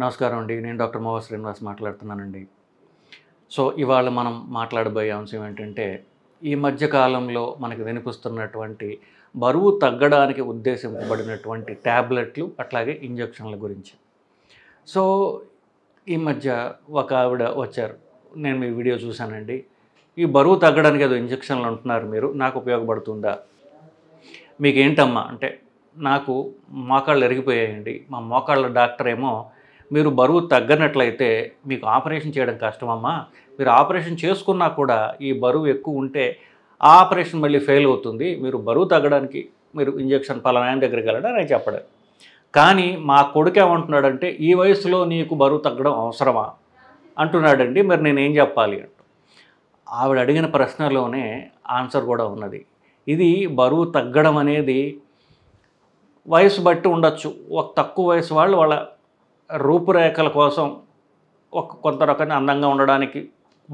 నమస్కారం అండి. నేను డాక్టర్ మోవా శ్రీనివాస్ మాట్లాడుతున్నానండి. సో, ఇవాళ మనం మాట్లాడబోయే అంశం ఏంటంటే, ఈ మధ్య కాలంలో మనకు వినిపిస్తున్నటువంటి బరువు తగ్గడానికి ఉద్దేశింపబడినటువంటి టాబ్లెట్లు, అట్లాగే ఇంజెక్షన్ల గురించి. సో, ఈ మధ్య ఒక ఆవిడ వచ్చారు. నేను మీ వీడియో చూశానండి. ఈ బరువు తగ్గడానికి ఏదో ఇంజెక్షన్లు అంటున్నారు మీరు. నాకు ఉపయోగపడుతుందా? మీకేంటమ్మా అంటే, నాకు మోకాళ్ళు ఇరిగిపోయాయండి. మా మోకాళ్ళ డాక్టర్ ఏమో మీరు బరువు తగ్గనట్లయితే మీకు ఆపరేషన్ చేయడం కష్టమమ్మా. మీరు ఆపరేషన్ చేసుకున్నా కూడా ఈ బరువు ఎక్కువ ఉంటే ఆ ఆపరేషన్ మళ్ళీ ఫెయిల్ అవుతుంది. మీరు బరువు తగ్గడానికి మీరు ఇంజెక్షన్ పలానా ఆయన దగ్గరికి వెళ్ళడం అని చెప్పాడు. కానీ మా కొడుకు ఏమంటున్నాడంటే ఈ వయసులో నీకు బరువు తగ్గడం అవసరమా అంటున్నాడండి. మరి నేనేం చెప్పాలి అంటూ ఆవిడ అడిగిన ప్రశ్నలోనే ఆన్సర్ కూడా ఉన్నది. ఇది బరువు తగ్గడం అనేది వయసు బట్టి ఉండొచ్చు. ఒక తక్కువ వయసు వాళ్ళ రూపురేఖల కోసం కొంత రకంగా అందంగా ఉండడానికి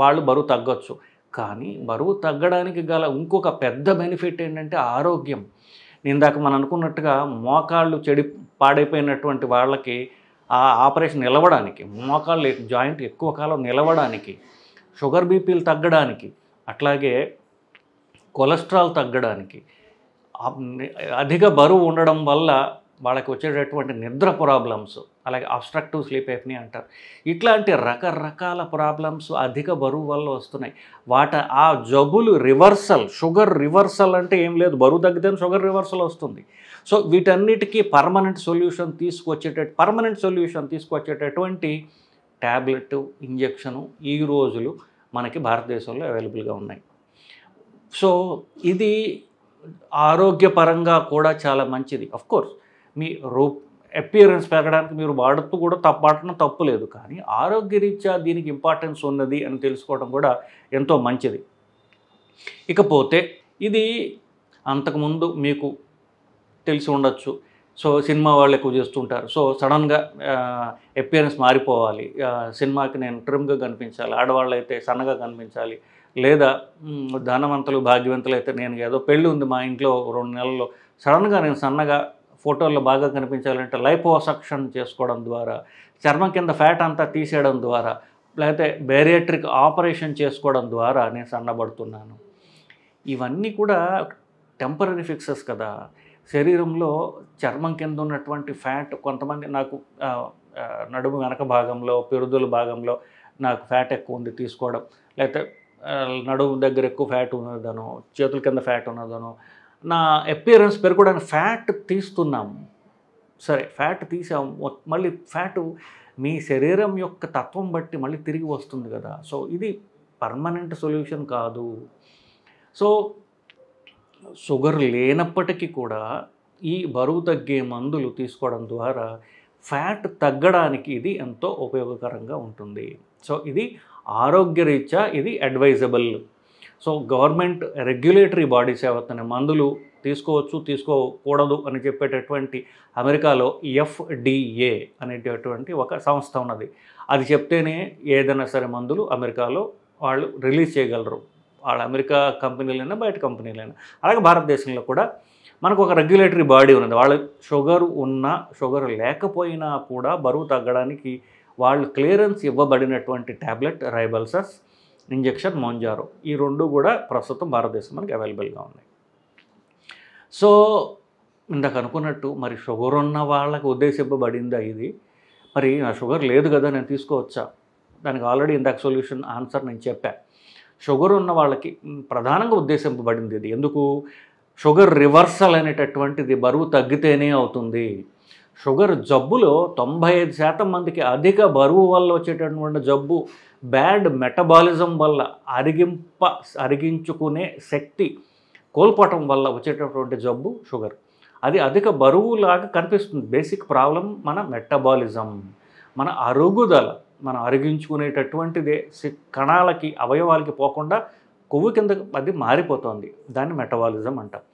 వాళ్ళు బరువు తగ్గొచ్చు. కానీ బరువు తగ్గడానికి గల ఇంకొక పెద్ద బెనిఫిట్ ఏంటంటే ఆరోగ్యం. ఇందాక మనం అనుకున్నట్టుగా మోకాళ్ళు పాడైపోయినటువంటి వాళ్ళకి ఆ ఆపరేషన్ నిలవడానికి, మోకాళ్ళు జాయింట్ ఎక్కువ కాలం నిలవడానికి, షుగర్ బీపీలు తగ్గడానికి, అట్లాగే కొలెస్ట్రాల్ తగ్గడానికి, అధిక బరువు ఉండడం వల్ల వాళ్ళకి వచ్చేటటువంటి నిద్ర ప్రాబ్లమ్స్, అలాగే అబ్స్ట్రక్టివ్ స్లీప్ ఎప్నియా అంటారు. ఇట్లాంటి రకరకాల ప్రాబ్లమ్స్ అధిక బరువు వల్ల వస్తున్నాయి. ఆ జబ్బులు రివర్సల్, షుగర్ రివర్సల్ అంటే ఏం లేదు, బరువు తగ్గితే షుగర్ రివర్సల్ వస్తుంది. సో వీటన్నిటికీ పర్మనెంట్ సొల్యూషన్ తీసుకొచ్చేటటువంటి ట్యాబ్లెట్, ఇంజెక్షను ఈ రోజులు మనకి భారతదేశంలో అవైలబుల్గా ఉన్నాయి. సో ఇది ఆరోగ్యపరంగా కూడా చాలా మంచిది. అఫ్కోర్స్ మీ అపియరెన్స్ పెరగడానికి మీరు వాడటం తప్పు లేదు. కానీ ఆరోగ్యరీత్యా దీనికి ఇంపార్టెన్స్ ఉన్నది అని తెలుసుకోవడం కూడా ఎంతో మంచిది. ఇకపోతే ఇది అంతకుముందు మీకు తెలిసి ఉండొచ్చు. సో సినిమా వాళ్ళు ఎక్కువ చేస్తుంటారు. సో సడన్గా అపియరెన్స్ మారిపోవాలి, సినిమాకి నేను ట్రిమ్గా కనిపించాలి, ఆడవాళ్ళు అయితే సన్నగా కనిపించాలి, లేదా ధనవంతులు భాగ్యవంతులు అయితే నేను ఏదో పెళ్ళి ఉంది మా ఇంట్లో 2 నెలల్లో, సడన్గా నేను సన్నగా ఫోటోల్లో బాగా కనిపించాలంటే లైపోసక్షన్ చేసుకోవడం ద్వారా, చర్మం కింద ఫ్యాట్ అంతా తీసేయడం ద్వారా, లేకపోతే బేరియాట్రిక్ ఆపరేషన్ చేసుకోవడం ద్వారా నేను సన్నబడుతున్నాను. ఇవన్నీ కూడా టెంపరరీ ఫిక్సెస్ కదా. శరీరంలో చర్మం కింద ఉన్నటువంటి ఫ్యాట్, కొంతమంది నాకు నడుము వెనక భాగంలో, పిరుదుల భాగంలో నాకు ఫ్యాట్ ఎక్కువ ఉంది తీసుకోవడం, లేకపోతే నడుము దగ్గర ఎక్కువ ఫ్యాట్ ఉన్నదనో, చేతుల కింద ఫ్యాట్ ఉన్నదనో, నా అపియరెన్స్ పెరగడానికి ఫ్యాట్ తీస్తున్నాము. సరే, ఫ్యాట్ తీసాము, మళ్ళీ ఫ్యాటు మీ శరీరం యొక్క తత్వం బట్టి మళ్ళీ తిరిగి వస్తుంది కదా. సో ఇది పర్మనెంట్ సొల్యూషన్ కాదు. సో షుగర్ లేనప్పటికీ కూడా ఈ బరువు తగ్గే మందులు తీసుకోవడం ద్వారా ఫ్యాట్ తగ్గడానికి ఇది ఎంతో ఉపయోగకరంగా ఉంటుంది. సో ఇది ఆరోగ్యరీత్యా ఇది advisable. So government regulatory bodies ఏవైతే మందులు తీసుకోవచ్చు, తీసుకోకూడదు అని చెప్పేటటువంటి అమెరికాలో FDA అనేటటువంటి ఒక సంస్థ ఉన్నది. అది చెప్తేనే ఏదైనా సరే మందులు అమెరికాలో వాళ్ళు రిలీజ్ చేయగలరు. వాళ్ళ అమెరికా కంపెనీలైనా బయట కంపెనీలైనా. అలాగే భారతదేశంలో కూడా మనకు ఒక రెగ్యులేటరీ బాడీ ఉన్నది. వాళ్ళు షుగర్ ఉన్నా షుగర్ లేకపోయినా కూడా బరువు తగ్గడానికి వాళ్ళు క్లియరెన్స్ ఇవ్వబడినటువంటి ట్యాబ్లెట్ రైబల్సస్, ఇంజెక్షన్ మోంజారో, ఈ 2 కూడా ప్రస్తుతం భారతదేశం మనకి అవైలబుల్గా ఉన్నాయి. సో ఇందాక అనుకున్నట్టు మరి షుగర్ ఉన్న వాళ్ళకి ఉద్దేశింపబడిందా ఇది? మరి నా షుగర్ లేదు కదా, నేను తీసుకోవచ్చా? దానికి ఆల్రెడీ ఇందాక సొల్యూషన్ ఆన్సర్ నేను చెప్పా. షుగర్ ఉన్న వాళ్ళకి ప్రధానంగా ఉద్దేశింపబడింది ఇది. ఎందుకు? షుగర్ రివర్సల్ అనేటటువంటిది బరువు తగ్గితేనే అవుతుంది. షుగర్ జబ్బులో 95% మందికి అధిక బరువు వల్ల వచ్చేటటువంటి జబ్బు బ్యాడ్ మెటబాలిజం వల్ల, అరిగించుకునే శక్తి కోల్పోవటం వల్ల వచ్చేటటువంటి జబ్బు షుగర్. అది అధిక బరువులాగా కనిపిస్తుంది. బేసిక్ ప్రాబ్లం మన మెటబాలిజం, మన అరుగుదల, మనం అరిగించుకునేటటువంటిదే కణాలకి, అవయవాలకి పోకుండా కొవ్వు కింద అది మారిపోతుంది. దాన్ని మెటబాలిజం అంటాం.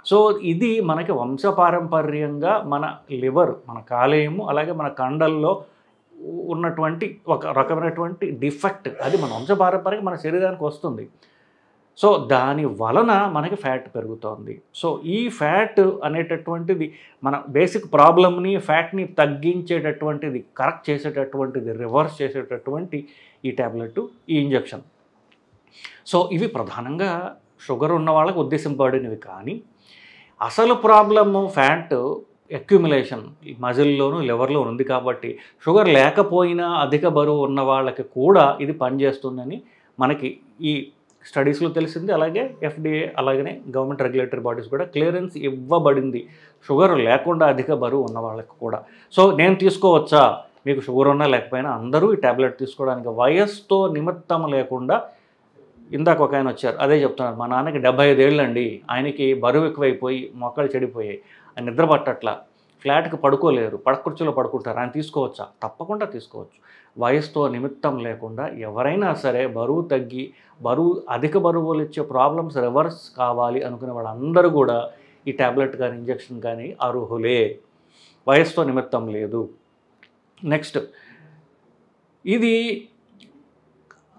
సో ఇది మనకి వంశపారంపర్యంగా మన లివర్, మన కాలేయము, అలాగే మన కండల్లో ఉన్నటువంటి ఒక రకమైనటువంటి డిఫెక్ట్, అది మన వంశపారంపర్యంగా మన శరీరానికి వస్తుంది. సో దాని వలన మనకి ఫ్యాట్ పెరుగుతోంది. సో ఈ ఫ్యాట్ అనేటటువంటిది మన బేసిక్ ప్రాబ్లమ్ని, ఫ్యాట్ని తగ్గించేటటువంటిది, కరెక్ట్ చేసేటటువంటిది, రివర్స్ చేసేటటువంటి ఈ ట్యాబ్లెట్, ఈ ఇంజెక్షన్. సో ఇవి ప్రధానంగా షుగర్ ఉన్న వాళ్ళకి ఉద్దేశింపబడినవి. కానీ అసలు ప్రాబ్లము ఫ్యాట్ అక్యుములేషన్ మజిల్లోను లివర్లో ఉంది కాబట్టి షుగర్ లేకపోయినా అధిక బరువు ఉన్న వాళ్ళకి కూడా ఇది పనిచేస్తుందని మనకి ఈ స్టడీస్లో తెలిసింది. అలాగే FDA అలాగనే గవర్నమెంట్ రెగ్యులేటరీ బాడీస్ కూడా క్లియరెన్స్ ఇవ్వబడింది షుగర్ లేకుండా అధిక బరువు ఉన్న వాళ్ళకి కూడా. సో నేను తీసుకోవచ్చా? మీకు షుగర్ ఉన్నా లేకపోయినా అందరూ ఈ ట్యాబ్లెట్ తీసుకోవడానికి వయస్సుతో నిమిత్తం లేకుండా. ఇందాక ఒక ఆయన వచ్చారు, అదే చెప్తున్నారు, మా నాన్నకి 75 ఏళ్ళండి, ఆయనకి బరువు ఎక్కువైపోయి మొక్కలు చెడిపోయాయి, ఆయన నిద్ర పట్టట్లా, ఫ్లాట్కి పడుకోలేరు, పడకుర్చీలో పడుకుంటారు, ఆయన తీసుకోవచ్చా? తప్పకుండా తీసుకోవచ్చు. వయసుతో నిమిత్తం లేకుండా ఎవరైనా సరే బరువు తగ్గి అధిక బరువులు ఇచ్చే ప్రాబ్లమ్స్ రివర్స్ కావాలి అనుకునే వాళ్ళందరూ కూడా ఈ ట్యాబ్లెట్ కానీ ఇంజెక్షన్ కానీ అర్హులే, వయసుతో నిమిత్తం లేదు. నెక్స్ట్, ఇది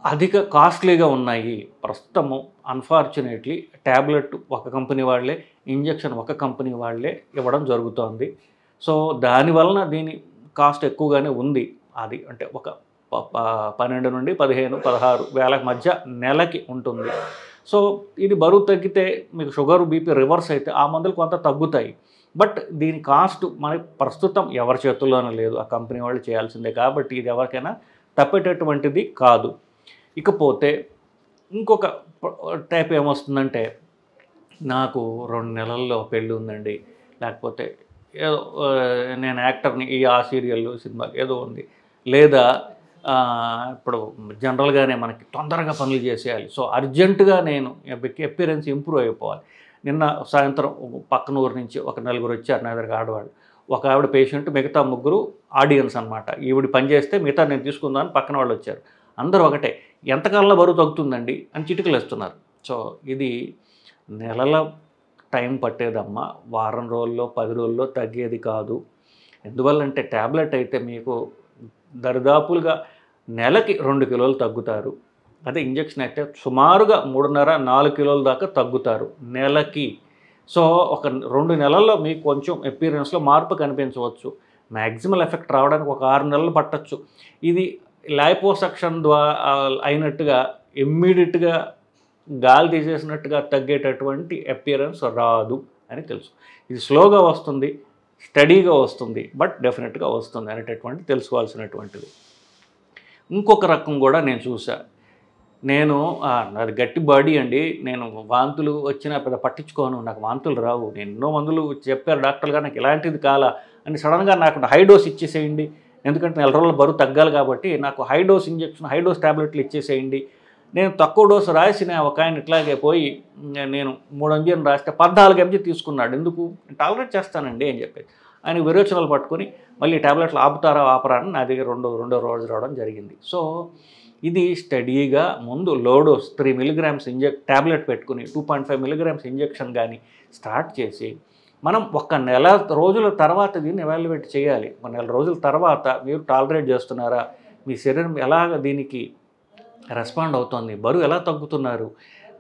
అధిక కాస్ట్లీగా ఉన్నాయి ప్రస్తుతము. అన్ఫార్చునేట్లీ ట్యాబ్లెట్ ఒక కంపెనీ వాళ్ళే, ఇంజెక్షన్ ఒక కంపెనీ వాళ్ళే ఇవ్వడం జరుగుతోంది. సో దానివలన దీని కాస్ట్ ఎక్కువగానే ఉంది. అది అంటే ఒక 12 నుండి 15, 16 వేల మధ్య నెలకి ఉంటుంది. సో ఇది బరువు తగ్గితే మీకు షుగర్ బీపీ రివర్స్ అయితే ఆ మందులు కొంత తగ్గుతాయి. బట్ దీని కాస్ట్ మనకి ప్రస్తుతం ఎవరి చేతుల్లోనే లేదు, ఆ కంపెనీ వాళ్ళు చేయాల్సిందే. కాబట్టి ఇది ఎవరికైనా తప్పేటటువంటిది కాదు. ఇకపోతే ఇంకొక టైప్ ఏమొస్తుందంటే, నాకు 2 నెలల్లో పెళ్ళి ఉందండి, లేకపోతే ఏదో నేను యాక్టర్ని ఆ సీరియల్ సినిమా ఏదో ఉంది, లేదా ఇప్పుడు జనరల్గానే మనకి తొందరగా పనులు చేసేయాలి, సో అర్జెంటుగా నేను అపియరెన్స్ ఇంప్రూవ్ అయిపోవాలి. నిన్న సాయంత్రం పక్కన ఊరు నుంచి ఒక 4 వచ్చారు నా దగ్గరికి, ఆడవాళ్ళు. ఒక ఆవిడ పేషెంట్, మిగతా 3 ఆడియన్స్ అనమాట. ఈవిడ పని చేస్తే మిగతా నేను తీసుకుందామని పక్కన వాళ్ళు వచ్చారు. అందరూ ఒకటే, ఎంతకాలంలో బరువు తగ్గుతుందండి అని చిటికలు వేస్తున్నారు. సో ఇది నెలల టైం పట్టేదమ్మా, వారం రోజుల్లో 10 రోజుల్లో తగ్గేది కాదు. ఎందువల్లంటే ట్యాబ్లెట్ అయితే మీకు దరిదాపులుగా నెలకి 2 కిలోలు తగ్గుతారు. అదే ఇంజెక్షన్ అయితే సుమారుగా 3.5-4 కిలోల దాకా తగ్గుతారు నెలకి. సో ఒక 2 నెలల్లో మీకు కొంచెం అపియరెన్స్లో మార్పు కనిపించవచ్చు. మ్యాక్సిమల్ ఎఫెక్ట్ రావడానికి ఒక 6 నెలలు పట్టచ్చు. ఇది లైపోసక్షన్ ద్వారా అయినట్టుగా ఇమ్మీడియట్గా గాలి తీసేసినట్టుగా తగ్గేటటువంటి అపియరెన్స్ రాదు అని తెలుసు. ఇది స్లోగా వస్తుంది, స్టడీగా వస్తుంది, బట్ డెఫినెట్గా వస్తుంది అనేటటువంటి తెలుసుకోవాల్సినటువంటిది. ఇంకొక రకం కూడా నేను చూసా. నాది గట్టి బాడీ అండి, నేను వాంతులు వచ్చినా పెద్ద పట్టించుకోను, నాకు వాంతులు రావు, నేను ఎన్నో మందులు చెప్పారు డాక్టర్గా, నాకు ఇలాంటిది కాలా అని సడన్గా నాకు హై డోస్ ఇచ్చేసేయండి, ఎందుకంటే 4 రోజుల బరువు తగ్గాలి కాబట్టి నాకు high dose injection, high dose ట్యాబ్లెట్లు ఇచ్చేసేయండి. నేను తక్కువ డోసు రాసిన ఒక ఆయన ఇట్లాగే పోయి నేను 3 MG రాస్తే 14 MG తీసుకున్నాడు. ఎందుకు? టాలరేట్ చేస్తానండి అని చెప్పేసి ఆయన విరోచనాలు పట్టుకొని మళ్ళీ ట్యాబ్లెట్లు ఆపరా అని నా దగ్గర రెండో రోజు రావడం జరిగింది. సో ఇది స్టడీగా ముందు లో డోస్ 3 mg ట్యాబ్లెట్ పెట్టుకుని 2.5 mg ఇంజెక్షన్ కానీ స్టార్ట్ చేసి మనం ఒక నెల రోజుల తర్వాత దీన్ని ఎవాల్యుయేట్ చేయాలి. ఒక నెల రోజుల తర్వాత మీరు టాలరేట్ చేస్తున్నారా, మీ శరీరం ఎలాగ దీనికి రెస్పాండ్ అవుతుంది, బరువు ఎలా తగ్గుతున్నారు,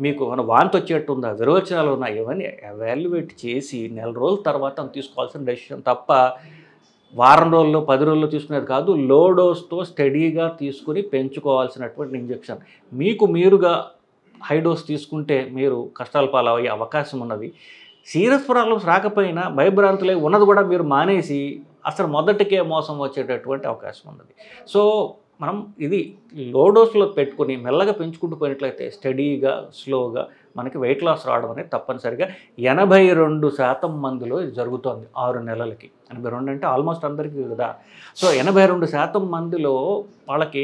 మీకు వాంతి వచ్చేట్టుందా, విరోచనాలు ఉన్నాయి, ఇవన్నీ ఎవాల్యుయేట్ చేసి నెల రోజుల తర్వాత తీసుకోవాల్సిన డెసిషన్ తప్ప వారం రోజుల్లో 10 రోజుల్లో తీసుకునేది కాదు. లో డోస్తో స్టడీగా తీసుకుని పెంచుకోవాల్సినటువంటి ఇంజెక్షన్. మీకు మీరుగా హై డోస్ తీసుకుంటే మీరు కష్టాల పాలయ్యే అవకాశం ఉన్నది. సీరియస్ ప్రాబ్లమ్స్ రాకపోయినా భయభ్రాంతులే ఉన్నది కూడా మీరు మానేసి అసలు మొదటికే మోసం వచ్చేటటువంటి అవకాశం ఉన్నది. సో మనం ఇది లో డోస్లో పెట్టుకుని మెల్లగా పెంచుకుంటూ పోయినట్లయితే స్టడీగా స్లోగా మనకి వెయిట్ లాస్ రావడం అనేది తప్పనిసరిగా 82% మందిలో ఇది జరుగుతోంది 6 నెలలకి. 82 అంటే ఆల్మోస్ట్ అందరికీ కదా. సో 82% మందిలో వాళ్ళకి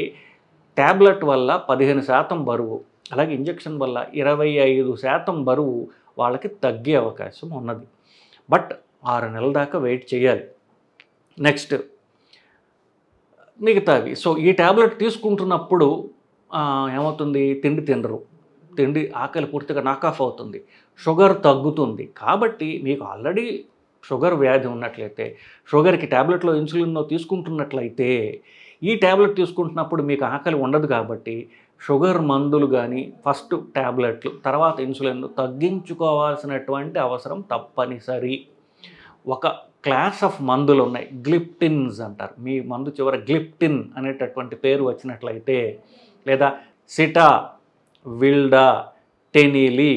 ట్యాబ్లెట్ వల్ల 15% బరువు, అలాగే ఇంజెక్షన్ వల్ల 25% బరువు వాళ్ళకి తగ్గే అవకాశం ఉన్నది. బట్ 6 నెలల దాకా వెయిట్ చేయాలి. నెక్స్ట్ మిగతావి. సో ఈ ట్యాబ్లెట్ తీసుకుంటున్నప్పుడు ఏమవుతుంది, తిండి తినరు, తిండి ఆకలి పూర్తిగా నాకాఫ్ అవుతుంది, షుగర్ తగ్గుతుంది. కాబట్టి మీకు ఆల్రెడీ షుగర్ వ్యాధి ఉన్నట్లయితే, షుగర్కి ట్యాబ్లెట్లో ఇన్సులిన్ తీసుకుంటున్నట్లయితే ఈ ట్యాబ్లెట్ తీసుకుంటున్నప్పుడు మీకు ఆకలి ఉండదు. కాబట్టి షుగర్ మందులు కానీ ఫస్ట్ ట్యాబ్లెట్లు తర్వాత ఇన్సులిన్ తగ్గించుకోవాల్సినటువంటి అవసరం తప్పనిసరి. ఒక క్లాస్ ఆఫ్ మందులు ఉన్నాయి, గ్లిప్టిన్స్ అంటారు. మీ మందు చివర గ్లిప్టిన్ అనేటటువంటి పేరు వచ్చినట్లయితే, లేదా సిటా, విల్డా, టెనిలి,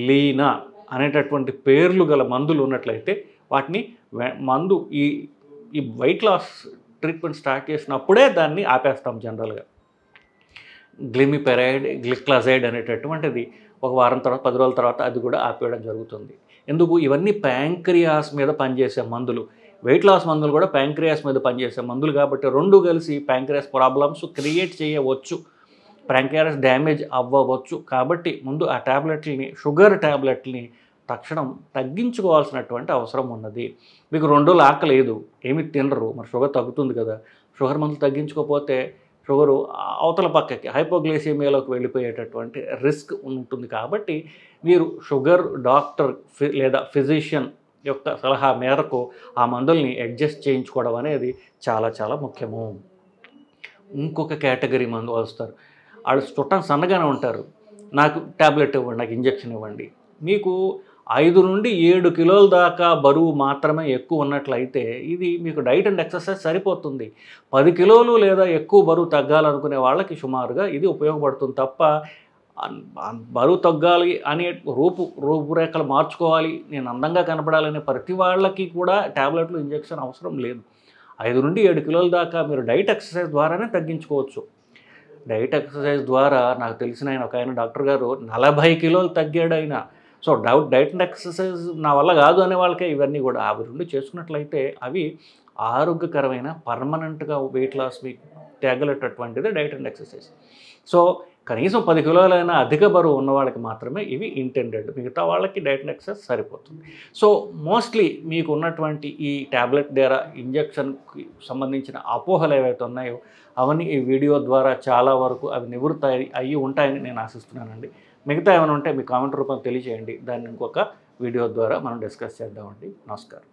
లీనా అనేటటువంటి పేర్లు గల మందులు ఉన్నట్లయితే వాటిని మందు ఈ వెయిట్ లాస్ ట్రీట్మెంట్ స్టార్ట్ చేసినప్పుడే దాన్ని ఆపేస్తాం జనరల్గా. గ్లిమిపెరైడ్, గ్లిక్లాజైడ్ అనేటటువంటిది ఒక వారం తర్వాత 10 రోజుల తర్వాత అది కూడా ఆపేయడం జరుగుతుంది. ఎందుకు? ఇవన్నీ ప్యాంక్రియాస్ మీద పనిచేసే మందులు. వెయిట్ లాస్ మందులు కూడా ప్యాంక్రియాస్ మీద పనిచేసే మందులు కాబట్టి రెండు కలిసి ప్యాంక్రియాస్ ప్రాబ్లమ్స్ క్రియేట్ చేయవచ్చు, ప్యాంక్రియాస్ డ్యామేజ్ అవ్వవచ్చు. కాబట్టి ముందు ఆ ట్యాబ్లెట్లని, షుగర్ ట్యాబ్లెట్ని తక్షణం తగ్గించుకోవాల్సినటువంటి అవసరం ఉన్నది. మీకు 2 రోజులు ఆకలేదు, ఏమి తినరు, మరి షుగర్ తగ్గుతుంది కదా. షుగర్ మందులు తగ్గించుకోకపోతే షుగరు అవతల పక్కకి హైపోగ్లైసీమియాలోకి వెళ్ళిపోయేటటువంటి రిస్క్ ఉంటుంది. కాబట్టి మీరు షుగర్ డాక్టర్ లేదా ఫిజిషియన్ యొక్క సలహా మేరకు ఆ మందుల్ని అడ్జస్ట్ చేయించుకోవడం అనేది చాలా చాలా ముఖ్యము. ఇంకొక కేటగిరీ మందు వస్తారు, వాళ్ళు చుట్టం సన్నగానే ఉంటారు, నాకు ట్యాబ్లెట్ ఇవ్వండి, నాకు ఇంజెక్షన్ ఇవ్వండి. మీకు 5 నుండి 7 కిలోల దాకా బరువు మాత్రమే ఎక్కువ ఉన్నట్లయితే ఇది మీకు డైట్ అండ్ ఎక్సర్సైజ్ సరిపోతుంది. 10 కిలోలు లేదా ఎక్కువ బరువు తగ్గాలనుకునే వాళ్ళకి సుమారుగా ఇది ఉపయోగపడుతుంది తప్ప బరువు తగ్గాలి అనే రూపురేఖలు మార్చుకోవాలి, నేను అందంగా కనపడాలనే ప్రతి వాళ్ళకి కూడా ట్యాబ్లెట్లు, ఇంజెక్షన్ అవసరం లేదు. 5 నుండి 7 కిలోల దాకా మీరు డైట్ ఎక్సర్సైజ్ ద్వారానే తగ్గించుకోవచ్చు. డైట్ ఎక్సర్సైజ్ ద్వారా నాకు తెలిసిన ఒక ఆయన డాక్టర్ గారు 40 కిలోలు తగ్గాడు ఆయన. సో డైట్ అండ్ ఎక్సర్సైజ్ నా వల్ల కాదు అనే వాళ్ళకే ఇవన్నీ కూడా అవి రెండు చేసుకున్నట్లయితే అవి ఆరోగ్యకరమైన పర్మనెంట్గా వెయిట్ లాస్ మీకు తగ్గలేటటువంటిది డైట్ అండ్ ఎక్సర్సైజ్. సో కనీసం 10 కిలోలైనా అధిక బరువు ఉన్న వాళ్ళకి మాత్రమే ఇవి ఇంటెండెడ్, మిగతా వాళ్ళకి డైట్ అండ్ ఎక్సర్సైజ్ సరిపోతుంది. సో మోస్ట్లీ మీకు ఉన్నటువంటి ఈ ట్యాబ్లెట్ ద్వారా ఇంజెక్షన్కి సంబంధించిన అపోహలు ఏవైతే ఉన్నాయో అవన్నీ ఈ వీడియో ద్వారా చాలా వరకు అవి నివృత్తి అయ్యి ఉంటాయని నేను ఆశిస్తున్నానండి. మిగతా ఏమైనా ఉంటే మీ కామెంట్ రూపంలో తెలియజేయండి, దాన్ని ఇంకొక వీడియో ద్వారా మనం డిస్కస్ చేద్దామండి. నమస్కారం.